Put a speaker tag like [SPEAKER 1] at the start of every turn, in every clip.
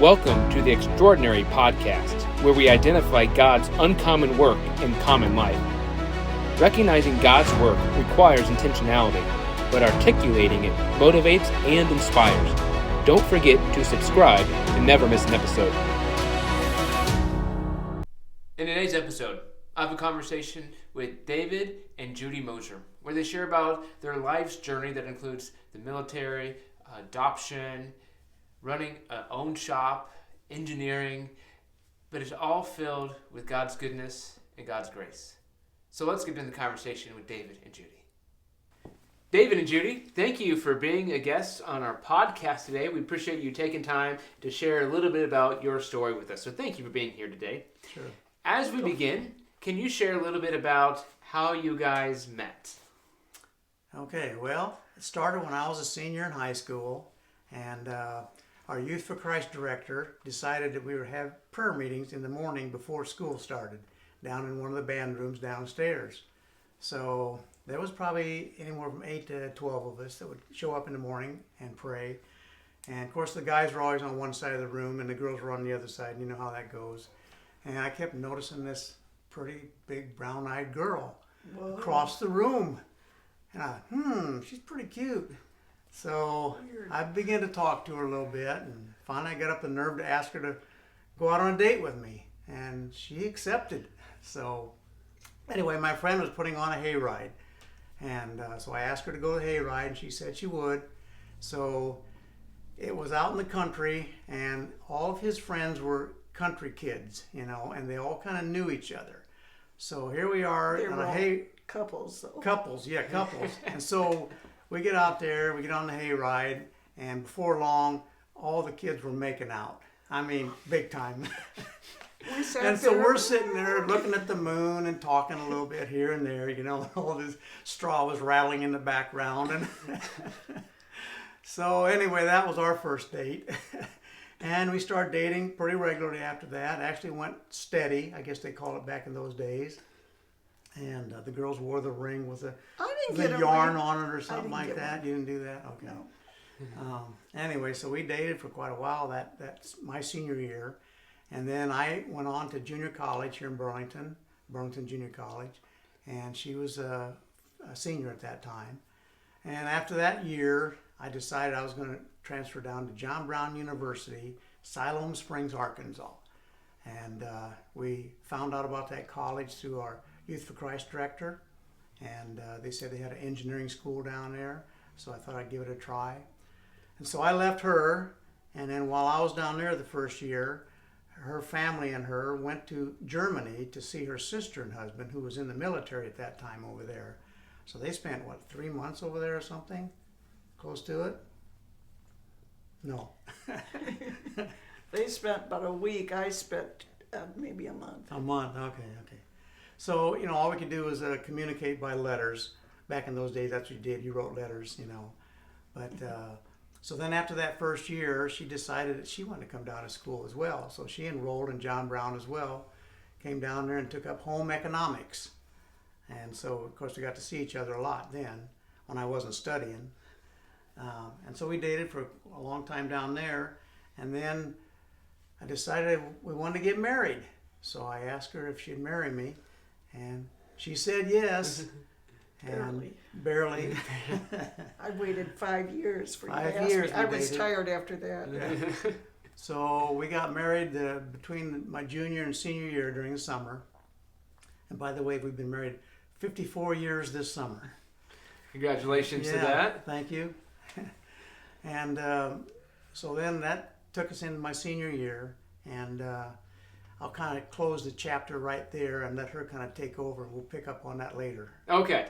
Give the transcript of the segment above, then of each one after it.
[SPEAKER 1] Welcome to the Extraordinary Podcast, where we identify God's uncommon work in common life. Recognizing God's work requires intentionality, but articulating it motivates and inspires. Don't forget to subscribe to never miss an episode. In today's episode, I have a conversation with David and Judy Moser, where they share about their life's journey that includes the military, adoption, running an own shop, engineering, but it's all filled with God's goodness and God's grace. So let's get into the conversation with David and Judy. David and Judy, thank you for being a guest on our podcast today. We appreciate you taking time to share a little bit about your story with us. So thank you for being here today.
[SPEAKER 2] Sure.
[SPEAKER 1] As we begin, can you share a little bit about how you guys met?
[SPEAKER 2] Okay, well, it started when I was a senior in high school, and our Youth for Christ director decided that we would have prayer meetings in the morning before school started, down in one of the band rooms downstairs. So there was probably anywhere from 8 to 12 of us that would show up in the morning and pray. And of course the guys were always on one side of the room and the girls were on the other side, and you know how that goes. And I kept noticing this pretty big brown-eyed girl across the room. And I thought, she's pretty cute. So I began to talk to her a little bit, and finally I got up the nerve to ask her to go out on a date with me. And she accepted. So anyway, my friend was putting on a hayride. And so I asked her to go to the hayride, and she said she would. So it was out in the country, and all of his friends were country kids, you know, and they all kind of knew each other. So here we are.
[SPEAKER 3] They were all couples, though.
[SPEAKER 2] Couples. And so we get out there, we get on the hayride, and before long, all the kids were making out. I mean, big time. And so we're sitting there looking at the moon and talking a little bit here and there, you know, all this straw was rattling in the background. And so anyway, that was our first date. And we started dating pretty regularly after that. Actually went steady, I guess they called it back in those days. And the girls wore the ring with the yarn on it or something like that. You didn't do that? Okay. No. Anyway, so we dated for quite a while. That's my senior year. And then I went on to junior college here in Burlington Junior College. And she was a senior at that time. And after that year, I decided I was going to transfer down to John Brown University, Siloam Springs, Arkansas. And we found out about that college through our Youth for Christ director. And they said they had an engineering school down there. So I thought I'd give it a try. And so I left her. And then while I was down there the first year, her family and her went to Germany to see her sister and husband, who was in the military at that time over there. So they spent, 3 months over there or something? Close to it? No.
[SPEAKER 3] They spent about a week. I spent maybe a month.
[SPEAKER 2] A month, okay. So, you know, all we could do was communicate by letters. Back in those days, that's what you did. You wrote letters, you know. But so then after that first year, she decided that she wanted to come down to school as well. So she enrolled in John Brown as well. Came down there and took up home economics. And so, of course, we got to see each other a lot then when I wasn't studying. And so we dated for a long time down there. And then I decided we wanted to get married. So I asked her if she'd marry me. And she said yes. Barely.
[SPEAKER 3] I waited 5 years for you to
[SPEAKER 2] 5
[SPEAKER 3] ask
[SPEAKER 2] years
[SPEAKER 3] me. I was
[SPEAKER 2] dated.
[SPEAKER 3] tired after that.
[SPEAKER 2] Yeah. So we got married between my junior and senior year during the summer. And by the way, we've been married 54 years this summer.
[SPEAKER 1] Congratulations to that.
[SPEAKER 2] Thank you. And so then that took us into my senior year. And I'll kind of close the chapter right there and let her kind of take over. We'll pick up on that later.
[SPEAKER 1] Okay.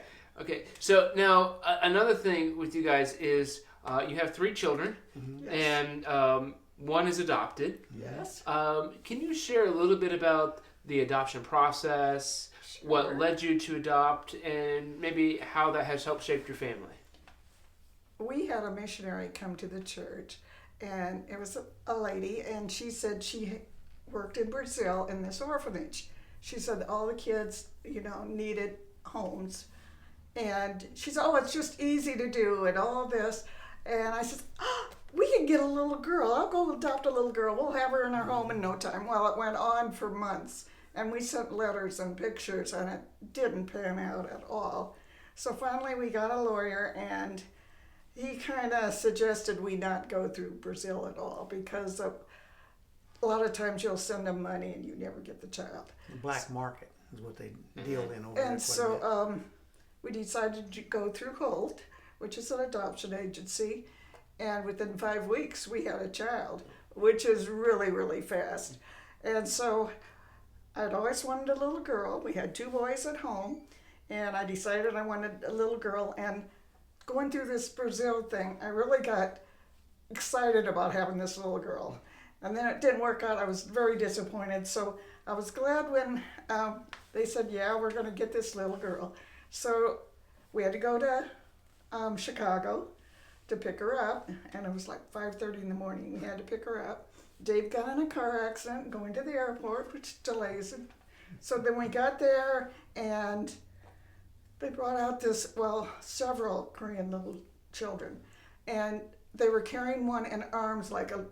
[SPEAKER 1] So now another thing with you guys is you have 3 children,
[SPEAKER 3] Yes.
[SPEAKER 1] and one is adopted.
[SPEAKER 3] Yes.
[SPEAKER 1] Can you share a little bit about the adoption process,
[SPEAKER 3] Sure.
[SPEAKER 1] what led you to adopt, and maybe how that has helped shape your family?
[SPEAKER 3] We had a missionary come to the church, and it was a lady, and she said she worked in Brazil in this orphanage. She said all the kids, needed homes. And she said, oh, it's just easy to do and all this. And I said, we can can get a little girl. I'll go adopt a little girl. We'll have her in our home in no time. Well, it went on for months. And we sent letters and pictures, and it didn't pan out at all. So finally we got a lawyer, and he kind of suggested we not go through Brazil at all, because a lot of times you'll send them money and you never get the child.
[SPEAKER 2] The black market is what they deal in over there.
[SPEAKER 3] And so we decided to go through Holt, which is an adoption agency, and within 5 weeks we had a child, which is really, really fast. And so I'd always wanted a little girl. We had 2 boys at home, and I decided I wanted a little girl. And going through this Brazil thing, I really got excited about having this little girl. And then it didn't work out. I was very disappointed. So I was glad when they said, yeah, we're going to get this little girl. So we had to go to Chicago to pick her up, and it was like 5:30 in the morning. We had to pick her up. Dave got in a car accident going to the airport, which delays him. So then we got there, and they brought out several Korean little children. And they were carrying one in arms like a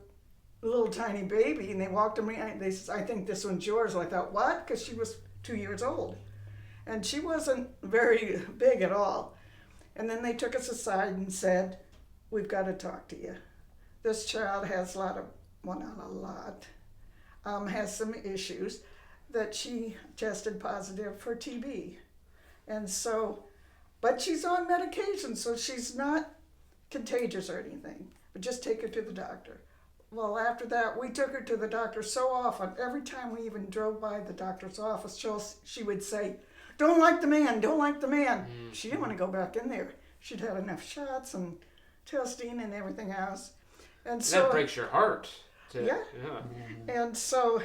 [SPEAKER 3] little tiny baby, and they walked to me, and they said, I think this one's yours. And I thought, what? Because she was 2 years old. And she wasn't very big at all. And then they took us aside and said, we've got to talk to you. This child has has some issues, that she tested positive for TB. And so, but she's on medication, so she's not contagious or anything, but just take her to the doctor. Well, after that, we took her to the doctor so often. Every time we even drove by the doctor's office, she would say, don't like the man, don't like the man. She didn't want to go back in there. She'd had enough shots and testing and everything else. And so
[SPEAKER 1] that breaks your heart.
[SPEAKER 3] Yeah. And so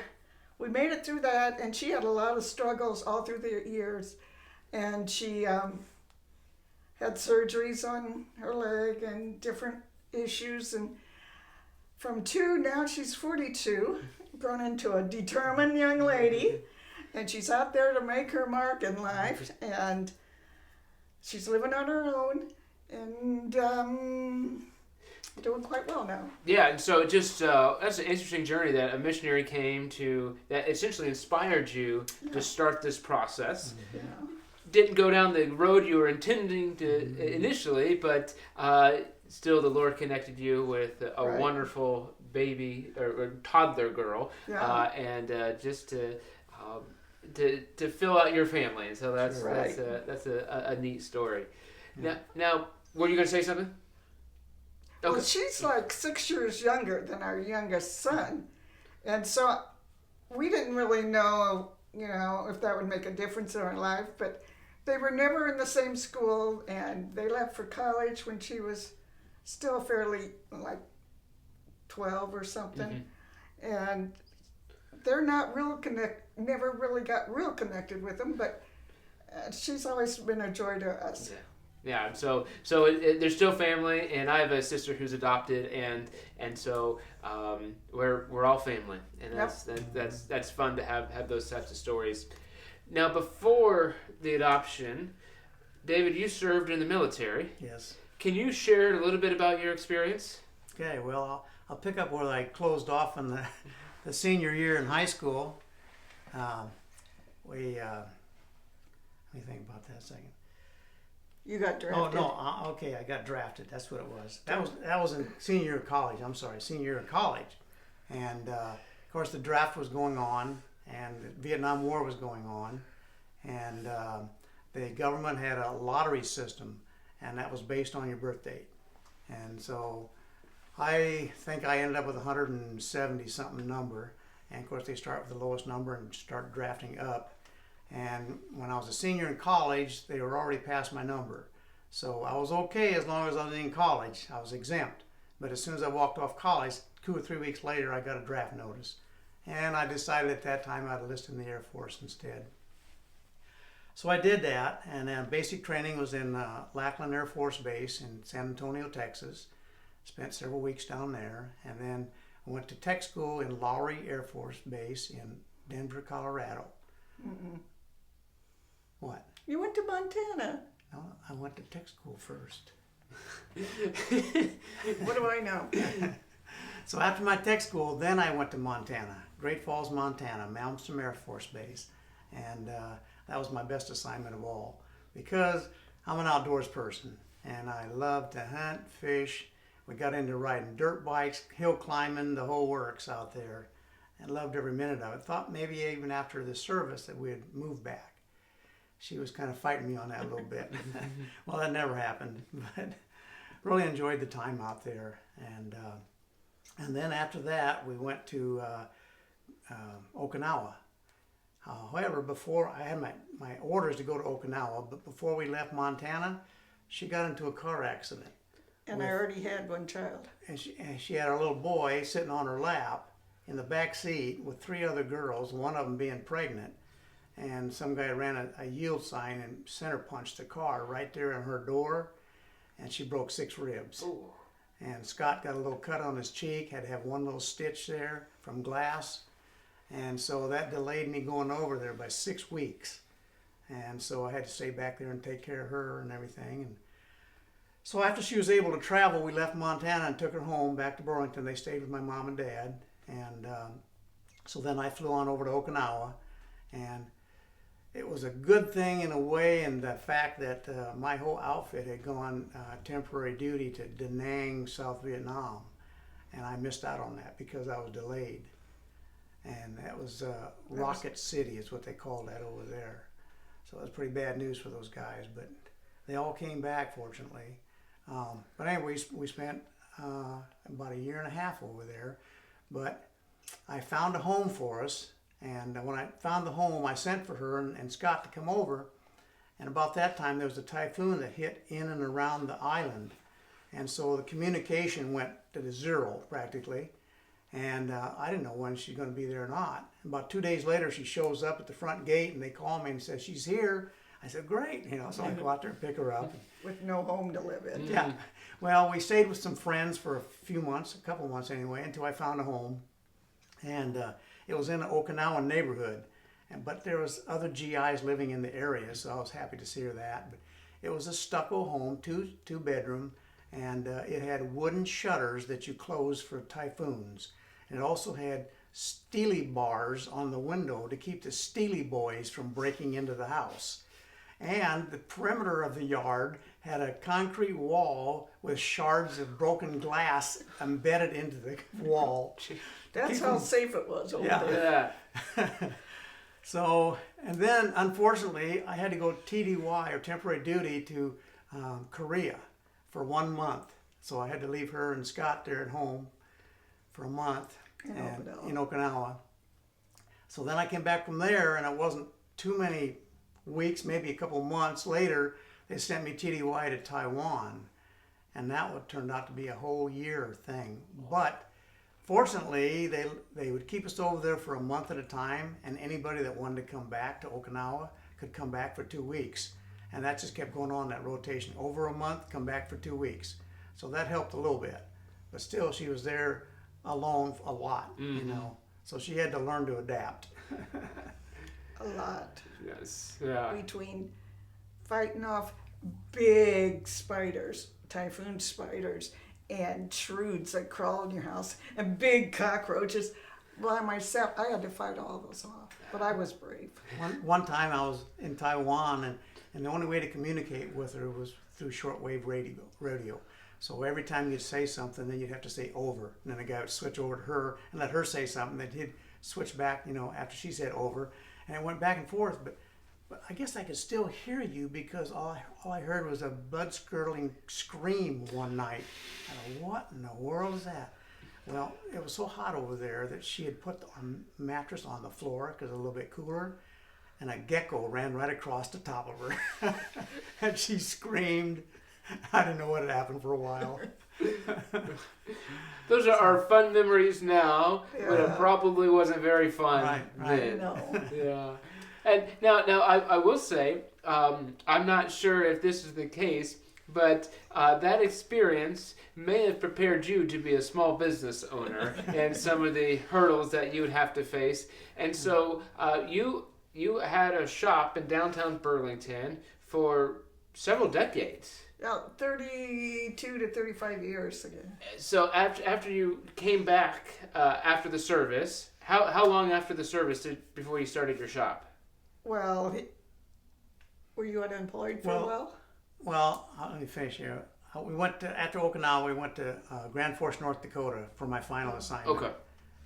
[SPEAKER 3] we made it through that, and she had a lot of struggles all through the years. And she had surgeries on her leg and different issues. And from 2, now she's 42, grown into a determined young lady. And she's out there to make her mark in life. And she's living on her own. And doing quite well now.
[SPEAKER 1] Yeah, and so just that's an interesting journey that a missionary came to that essentially inspired you to start this process.
[SPEAKER 3] Yeah.
[SPEAKER 1] Didn't go down the road you were intending to initially, but still the Lord connected you with a wonderful baby or toddler girl, and just to fill out your family. And so that's a neat story. Now, were you going to say something? Okay.
[SPEAKER 3] Well, she's like 6 years younger than our youngest son. And so we didn't really know, if that would make a difference in our life. But they were never in the same school, and they left for college when she was still fairly, like 12 or something. Mm-hmm. And they're not never really got real connected with them, but she's always been a joy to us.
[SPEAKER 1] Yeah. Yeah, so they're still family, and I have a sister who's adopted, and so we're all family, and that's fun to have those types of stories. Now, before the adoption, David, you served in the military.
[SPEAKER 2] Yes.
[SPEAKER 1] Can you share a little bit about your experience?
[SPEAKER 2] Okay. Well, I'll pick up where I closed off in the senior year in high school. Let me think about that a second.
[SPEAKER 3] You got drafted.
[SPEAKER 2] Oh no! Okay, I got drafted. That's what it was. That was in senior year of college. I'm sorry, senior year of college, and of course the draft was going on, and the Vietnam War was going on, and the government had a lottery system, and that was based on your birth date, and so I think I ended up with 170 something number, and of course they start with the lowest number and start drafting up. And when I was a senior in college, they were already past my number. So I was okay as long as I was in college. I was exempt. But as soon as I walked off college, 2 or 3 weeks later, I got a draft notice. And I decided at that time I'd enlist in the Air Force instead. So I did that, and then basic training was in Lackland Air Force Base in San Antonio, Texas. Spent several weeks down there. And then I went to tech school in Lowry Air Force Base in Denver, Colorado.
[SPEAKER 3] Mm-mm.
[SPEAKER 2] What?
[SPEAKER 3] You went to Montana.
[SPEAKER 2] No, I went to tech school first.
[SPEAKER 3] What do I know?
[SPEAKER 2] So after my tech school, then I went to Montana, Great Falls, Montana, Malmstrom Air Force Base. And that was my best assignment of all because I'm an outdoors person and I love to hunt, fish. We got into riding dirt bikes, hill climbing, the whole works out there, and loved every minute of it. Thought maybe even after the service that we'd move back. She was kind of fighting me on that a little bit. Well, that never happened, but really enjoyed the time out there. And then after that, we went to Okinawa. However, before I had my orders to go to Okinawa, but before we left Montana, she got into a car accident.
[SPEAKER 3] And I already had one child.
[SPEAKER 2] And she had a little boy sitting on her lap in the back seat with 3 other girls, one of them being pregnant. And some guy ran a yield sign and center punched the car right there in her door, and she broke 6 ribs. Ooh. And Scott got a little cut on his cheek, had to have one little stitch there from glass. And so that delayed me going over there by 6 weeks. And so I had to stay back there and take care of her and everything. And so after she was able to travel, we left Montana and took her home back to Burlington. They stayed with my mom and dad. And so then I flew on over to Okinawa. And it was a good thing in a way in the fact that my whole outfit had gone temporary duty to Da Nang, South Vietnam. And I missed out on that because I was delayed. And that was Rocket City is what they called that over there. So it was pretty bad news for those guys, but they all came back, fortunately. But anyway, we spent about a year and a half over there. But I found a home for us, and when I found the home, I sent for her and Scott to come over. And about that time, there was a typhoon that hit in and around the island. And so the communication went to the zero, practically. And I didn't know when she's going to be there or not. About 2 days later, she shows up at the front gate, and they call me and say, she's here. I said, great. So I go out there and pick her up.
[SPEAKER 3] With no home to live in.
[SPEAKER 2] Yeah. Well, we stayed with some friends for a few months, a couple months anyway, until I found a home. And it was in an Okinawan neighborhood. But there was other GIs living in the area, so I was happy to see her that. But it was a stucco home, two bedroom, and it had wooden shutters that you close for typhoons. And it also had steely bars on the window to keep the steely boys from breaking into the house. And the perimeter of the yard had a concrete wall with shards of broken glass embedded into the wall.
[SPEAKER 3] That's how safe it was over there.
[SPEAKER 1] Yeah.
[SPEAKER 2] So, and then unfortunately, I had to go TDY or temporary duty to Korea for 1 month. So I had to leave her and Scott there at home for a month in Okinawa. So then I came back from there, and it wasn't too many weeks, maybe a couple months later, they sent me TDY to Taiwan. And that turned out to be a whole year thing. But fortunately, they would keep us over there for a month at a time, and anybody that wanted to come back to Okinawa could come back for 2 weeks. And that just kept going on, that rotation. Over a month, come back for 2 weeks. So that helped a little bit. But still, she was there alone a lot, So she had to learn to adapt.
[SPEAKER 3] A lot.
[SPEAKER 1] Yes. Yeah.
[SPEAKER 3] Between fighting off big spiders, typhoon spiders, and shrews that crawl in your house, and big cockroaches. By myself, I had to fight all those off, but I was brave.
[SPEAKER 2] One time I was in Taiwan, and the only way to communicate with her was through shortwave radio. So every time you'd say something, then you'd have to say over. And then the guy would switch over to her and let her say something. Then he'd switch back, after she said over. And it went back and forth. But I guess I could still hear you because all I heard was a blood-curdling scream one night. I go, what in the world is that? Well, it was so hot over there that she had put the mattress on the floor because it was a little bit cooler. And a gecko ran right across the top of her. And she screamed. I didn't know what had happened for a while.
[SPEAKER 1] Those are our fun memories now, but it probably wasn't very fun
[SPEAKER 2] right.
[SPEAKER 1] then.
[SPEAKER 3] No.
[SPEAKER 1] Yeah. And now I will say, I'm not sure if this is the case, but that experience may have prepared you to be a small business owner and some of the hurdles that you would have to face. And so you had a shop in downtown Burlington for several decades.
[SPEAKER 3] 32 to 35 years ago.
[SPEAKER 1] So after you came back after the service, how long after the service before you started your shop?
[SPEAKER 3] Well, were you unemployed for a while?
[SPEAKER 2] Well, let me finish here. We went to, after Okinawa, we went to Grand Forks, North Dakota for my final assignment.
[SPEAKER 1] Okay.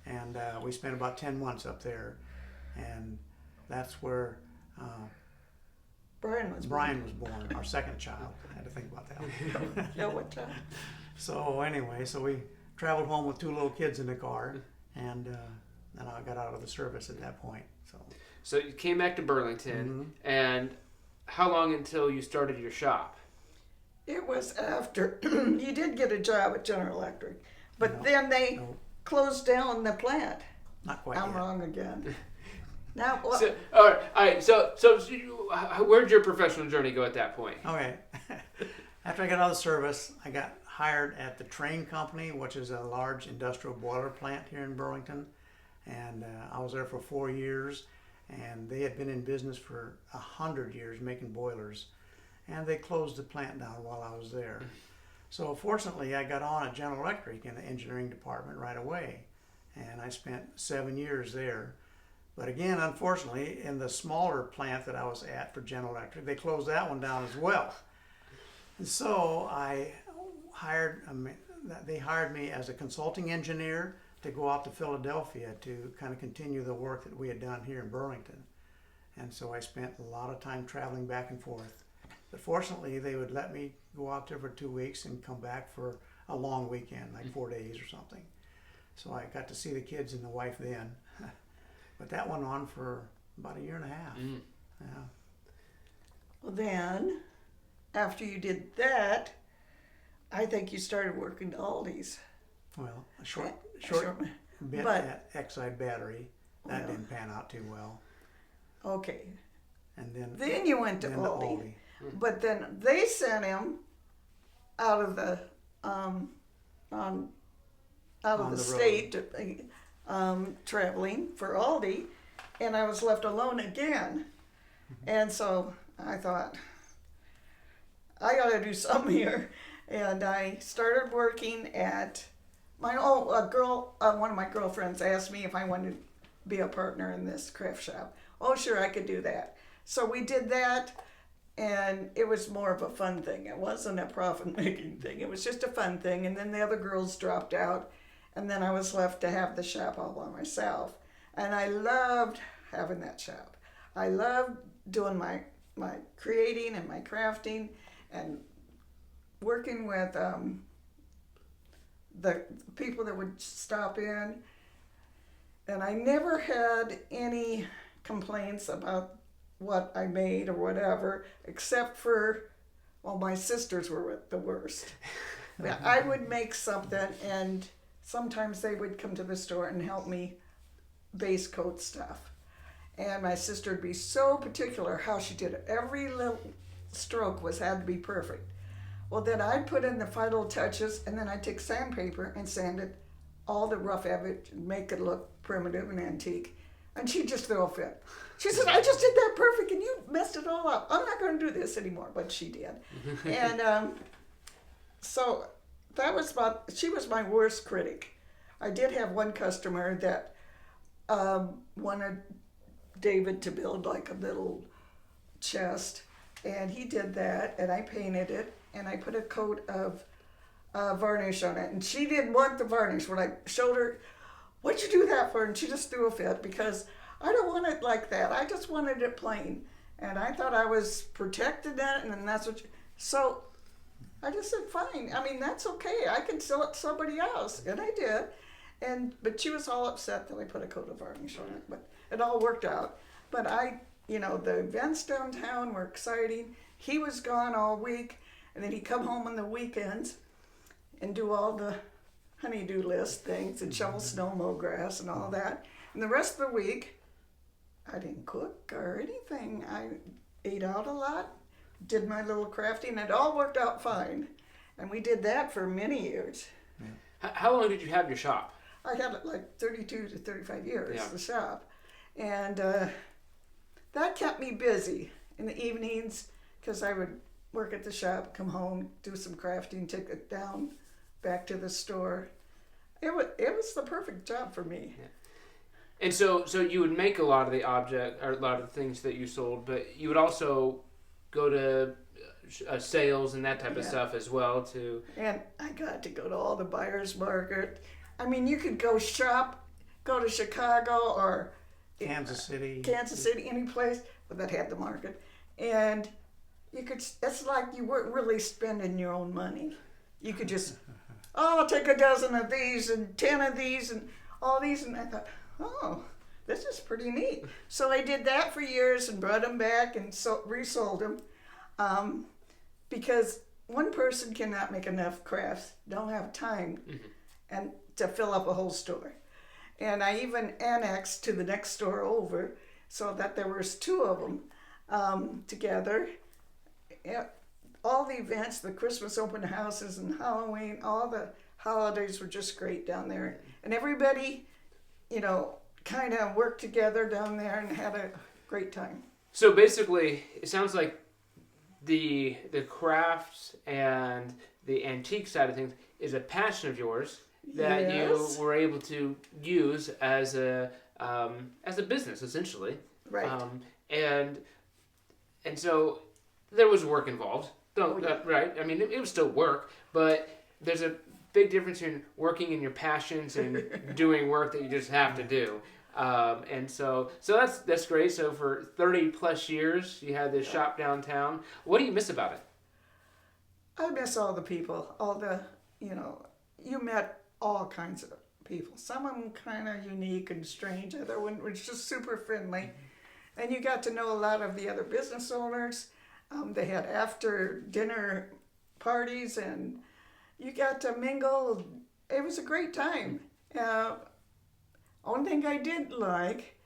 [SPEAKER 2] And we spent about 10 months up there. And that's where
[SPEAKER 3] Brian was
[SPEAKER 2] born, our second child. I had to think about that one.
[SPEAKER 3] Yeah, what time?
[SPEAKER 2] So anyway, we traveled home with 2 little kids in the car. And then I got out of the service at that point.
[SPEAKER 1] So you came back to Burlington. And how long until you started your shop?
[SPEAKER 3] It was after you did get a job at General Electric, but then they closed down the plant.
[SPEAKER 2] Not quite
[SPEAKER 3] I'm
[SPEAKER 2] yet.
[SPEAKER 3] wrong again. Now, well,
[SPEAKER 1] So, all right. So where'd your professional journey go at that point?
[SPEAKER 2] Okay. After I got out of the service, I got hired at the Train Company, which is a large industrial boiler plant here in Burlington. And I was there for 4 years. And they had been in business for 100 years making boilers. And they closed the plant down while I was there. So fortunately, I got on at General Electric in the engineering department right away. And I spent 7 years there. But again, unfortunately, in the smaller plant that I was at for General Electric, they closed that one down as well. And so they hired me as a consulting engineer to go out to Philadelphia to kind of continue the work that we had done here in Burlington. And so I spent a lot of time traveling back and forth. But fortunately, they would let me go out there for 2 weeks and come back for a long weekend, like 4 days or something. So I got to see the kids and the wife then. But that went on for about 1.5 years. Yeah.
[SPEAKER 3] well, then, after you did that, I think you started working to Aldi's.
[SPEAKER 2] Well, a short bit
[SPEAKER 3] but-
[SPEAKER 2] at Exide Battery. That didn't pan out too well.
[SPEAKER 3] Okay.
[SPEAKER 2] And
[SPEAKER 3] Then you went to
[SPEAKER 2] then
[SPEAKER 3] Aldi. But then they sent him out of the
[SPEAKER 2] the
[SPEAKER 3] state traveling for Aldi, and I was left alone again. And so I thought, I got to do something here. And I started working at one of my girlfriends asked me if I wanted to be a partner in this craft shop. Oh, sure, I could do that. So we did that. And it was more of a fun thing. It wasn't a profit-making thing. It was just a fun thing. And then the other girls dropped out. And then I was left to have the shop all by myself. And I loved having that shop. I loved doing my creating and my crafting and working with the people that would stop in. And I never had any complaints about what I made or whatever, except for, well, my sisters were the worst. I would make something, and sometimes they would come to the store and help me base coat stuff. And my sister would be so particular how she did it. Every little stroke had to be perfect. Well, then I'd put in the final touches, and then I'd take sandpaper and sand it all the rough edge and make it look primitive and antique. And she'd just throw a fit. She said, I just did that perfect and you messed it all up. I'm not going to do this anymore. But she did. And so she was my worst critic. I did have one customer that wanted David to build like a little chest. And he did that, and I painted it, and I put a coat of varnish on it. And she didn't want the varnish. When I showed her, what'd you do that for? And she just threw a fit because I don't want it like that. I just wanted it plain. And I thought I was protecting it, and that's what so I just said, fine. I mean, that's okay. I can sell it to somebody else. And I did. But she was all upset that I put a coat of varnish on it. But it all worked out. But the events downtown were exciting. He was gone all week. And then he'd come home on the weekends and do all the honeydew list things and shovel snow, mow grass and all that. And the rest of the week, I didn't cook or anything. I ate out a lot, did my little crafting. It all worked out fine. And we did that for many years.
[SPEAKER 1] Yeah. How long did you have your shop?
[SPEAKER 3] I had it like 32 to 35 years,
[SPEAKER 1] yeah.
[SPEAKER 3] The shop. And that kept me busy in the evenings because I would work at the shop, come home, do some crafting, take it down back to the store. It was the perfect job for me.
[SPEAKER 1] Yeah. And so you would make a lot of the object or a lot of the things that you sold, but you would also go to sales and that type of stuff as well too.
[SPEAKER 3] And I got to go to all the buyers market. I mean, you could go shop, go to Chicago or
[SPEAKER 2] Kansas City,
[SPEAKER 3] any place that had the market, and you could. It's like you weren't really spending your own money. You could just, I'll take a dozen of these and 10 of these and all these, and I thought, oh, this is pretty neat. So I did that for years and brought them back and resold them, because one person cannot make enough crafts, don't have time, and to fill up a whole store. And I even annexed to the next store over so that there was 2 of them together. All the events, the Christmas open houses and Halloween, all the holidays were just great down there. And everybody, kind of worked together down there and had a great time.
[SPEAKER 1] So basically, it sounds like the crafts and the antique side of things is a passion of yours that
[SPEAKER 3] Yes.
[SPEAKER 1] you were able to use as a business essentially,
[SPEAKER 3] Right.
[SPEAKER 1] And so there was work involved.
[SPEAKER 3] Yeah.
[SPEAKER 1] Right? I mean, it was still work, but there's a big difference in working in your passions and doing work that you just have to do. And so that's great. So for 30 plus years, you had this shop downtown. What do you miss about it?
[SPEAKER 3] I miss all the people, you met all kinds of people. Some of them kind of unique and strange. Other one was just super friendly. And you got to know a lot of the other business owners. They had after dinner parties and you got to mingle. It was a great time. One thing I did like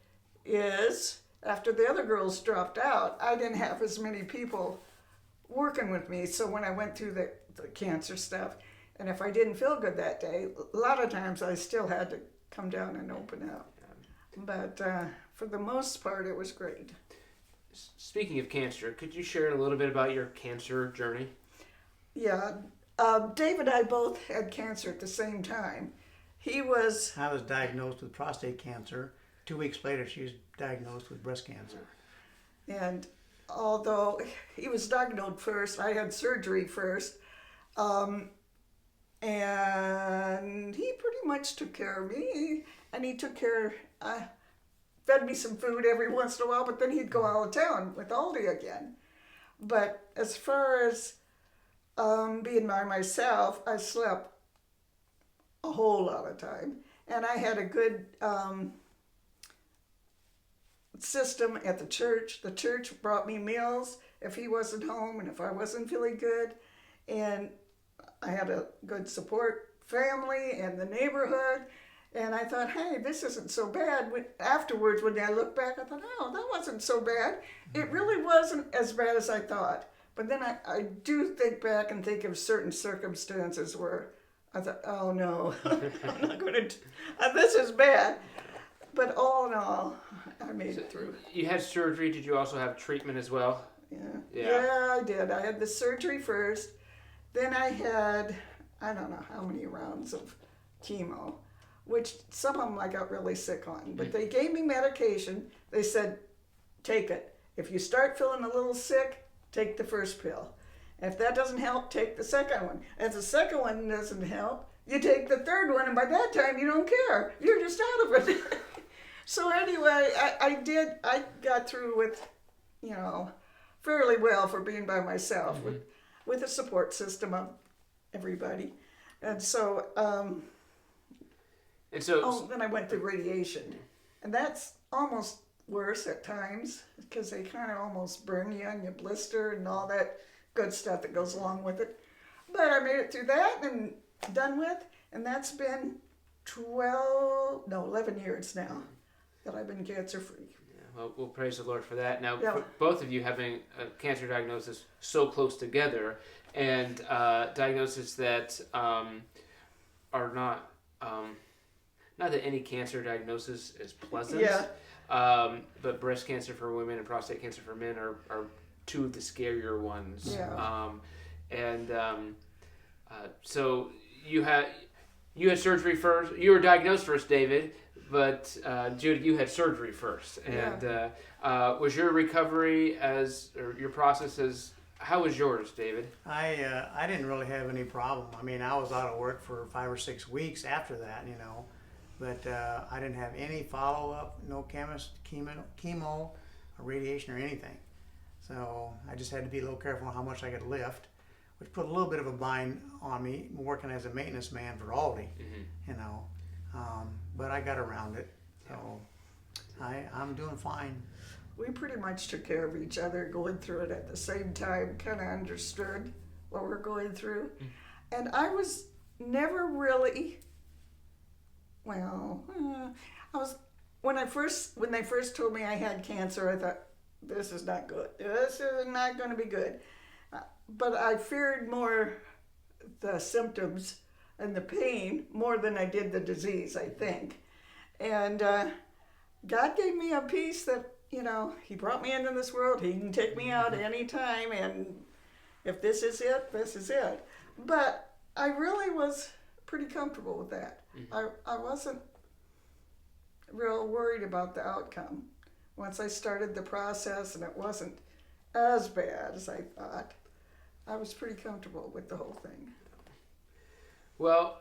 [SPEAKER 3] is after the other girls dropped out, I didn't have as many people working with me. So when I went through the cancer stuff, and if I didn't feel good that day, a lot of times I still had to come down and open up. But for the most part, it was great.
[SPEAKER 1] Speaking of cancer, could you share a little bit about your cancer journey?
[SPEAKER 3] Yeah, Dave and I both had cancer at the same time.
[SPEAKER 2] I was diagnosed with prostate cancer. 2 weeks later, she was diagnosed with breast cancer.
[SPEAKER 3] And although he was diagnosed first, I had surgery first. And he pretty much took care of me. And he took care, fed me some food every once in a while, but then he'd go out of town with Aldi again. But as far as being by myself, I slept a whole lot of time. And I had a good system at the church. The church brought me meals if he wasn't home and if I wasn't feeling good. And I had a good support family and the neighborhood. And I thought, hey, this isn't so bad. Afterwards, when I look back, I thought, oh, that wasn't so bad. It really wasn't as bad as I thought. But then I do think back and think of certain circumstances where I thought, oh no, I'm not going to, this is bad. But all in all, I made it through.
[SPEAKER 1] You had surgery. Did you also have treatment as well?
[SPEAKER 3] Yeah, I did. I had the surgery first. Then I had, I don't know how many rounds of chemo, which some of them I got really sick on. But they gave me medication. They said, take it. If you start feeling a little sick, take the first pill. If that doesn't help, take the second one. If the second one doesn't help, you take the third one, and by that time you don't care. You're just out of it. So anyway, I got through with, fairly well for being by myself with a support system of everybody. And so, then I went through radiation. And that's almost worse at times because they kind of almost burn you and you blister and all that good stuff that goes along with it. But I made it through that and done with, and that's been 11 years now that I've been cancer free.
[SPEAKER 1] Yeah, well, we'll praise the Lord for that. Now,
[SPEAKER 3] Yeah.
[SPEAKER 1] for both of you having a cancer diagnosis so close together, and diagnoses that are not that any cancer diagnosis is pleasant.
[SPEAKER 3] Yeah.
[SPEAKER 1] But breast cancer for women and prostate cancer for men are two of the scarier ones.
[SPEAKER 3] Yeah.
[SPEAKER 1] So you had surgery first. You were diagnosed first, David, but Judy, you had surgery first. And was your recovery or your process how was yours, David?
[SPEAKER 2] I didn't really have any problem. I mean, I was out of work for 5 or 6 weeks after that, but I didn't have any follow-up, no chemo or radiation or anything. So I just had to be a little careful on how much I could lift, which put a little bit of a bind on me working as a maintenance man for Aldi, but I got around it. So I'm doing fine.
[SPEAKER 3] We pretty much took care of each other going through it at the same time, kind of understood what we're going through. And I was never really, when they first told me I had cancer, I thought, this is not good. This is not going to be good. But I feared more the symptoms and the pain more than I did the disease, I think. And God gave me a peace that, he brought me into this world. He can take me out any time, and if this is it, this is it. But I really was pretty comfortable with that. I wasn't real worried about the outcome. Once I started the process and it wasn't as bad as I thought, I was pretty comfortable with the whole thing.
[SPEAKER 1] Well,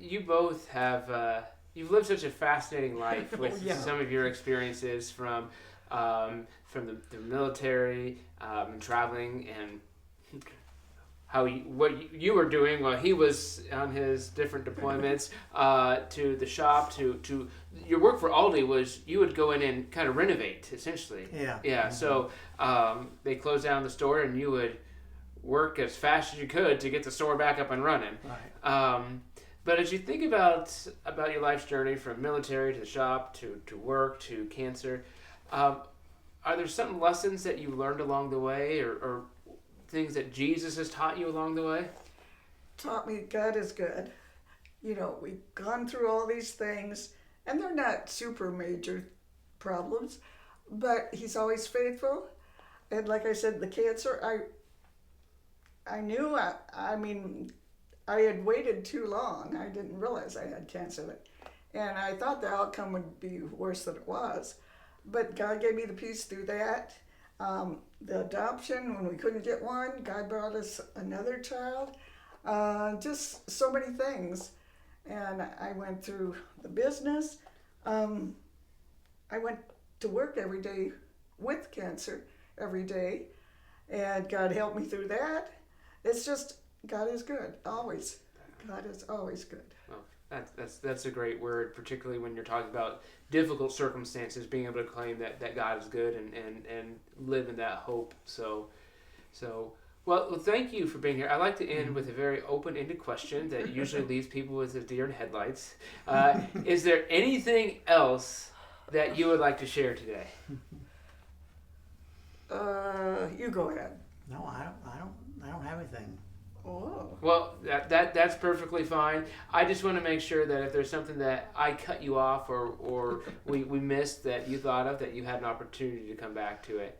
[SPEAKER 1] you both have, you've lived such a fascinating life with some of your experiences from the military and traveling, and what you were doing while he was on his different deployments, to the shop, to your work for Aldi was you would go in and kind of renovate essentially.
[SPEAKER 2] Yeah.
[SPEAKER 1] Yeah. So they closed down the store and you would work as fast as you could to get the store back up and running.
[SPEAKER 2] Right.
[SPEAKER 1] But as you think about your life's journey from military to the shop to work to cancer, are there some lessons that you learned along the way, or things that Jesus has taught you along the way?
[SPEAKER 3] Taught me God is good. We've gone through all these things, and they're not super major problems, but He's always faithful. And like I said, the cancer, I knew, I had waited too long. I didn't realize I had cancer. And I thought the outcome would be worse than it was. But God gave me the peace through that. The adoption, when we couldn't get one, God brought us another child. Just so many things. And I went through the business. I went to work every day with cancer every day. And God helped me through that. It's just, God is good, always. God is always good.
[SPEAKER 1] Well, that's a great word, particularly when you're talking about difficult circumstances, being able to claim that God is good and live in that hope. So well, thank you for being here. I like to end with a very open-ended question that usually leaves people with a deer in headlights. Is there anything else that you would like to share today?
[SPEAKER 3] You go ahead.
[SPEAKER 2] No, I don't have anything.
[SPEAKER 3] Oh.
[SPEAKER 1] Well, that's perfectly fine. I just want to make sure that if there's something that I cut you off or we missed that you thought of, that you had an opportunity to come back to it.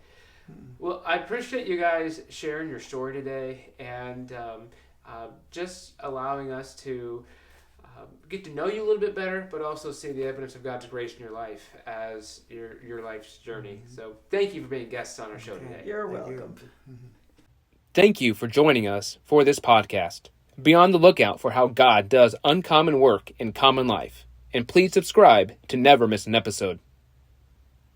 [SPEAKER 1] Well, I appreciate you guys sharing your story today and just allowing us to get to know you a little bit better, but also see the evidence of God's grace in your life as your life's journey. So thank you for being guests on our show today.
[SPEAKER 3] You're welcome.
[SPEAKER 1] Thank you for joining us for this podcast. Be on the lookout for how God does uncommon work in common life. And please subscribe to never miss an episode.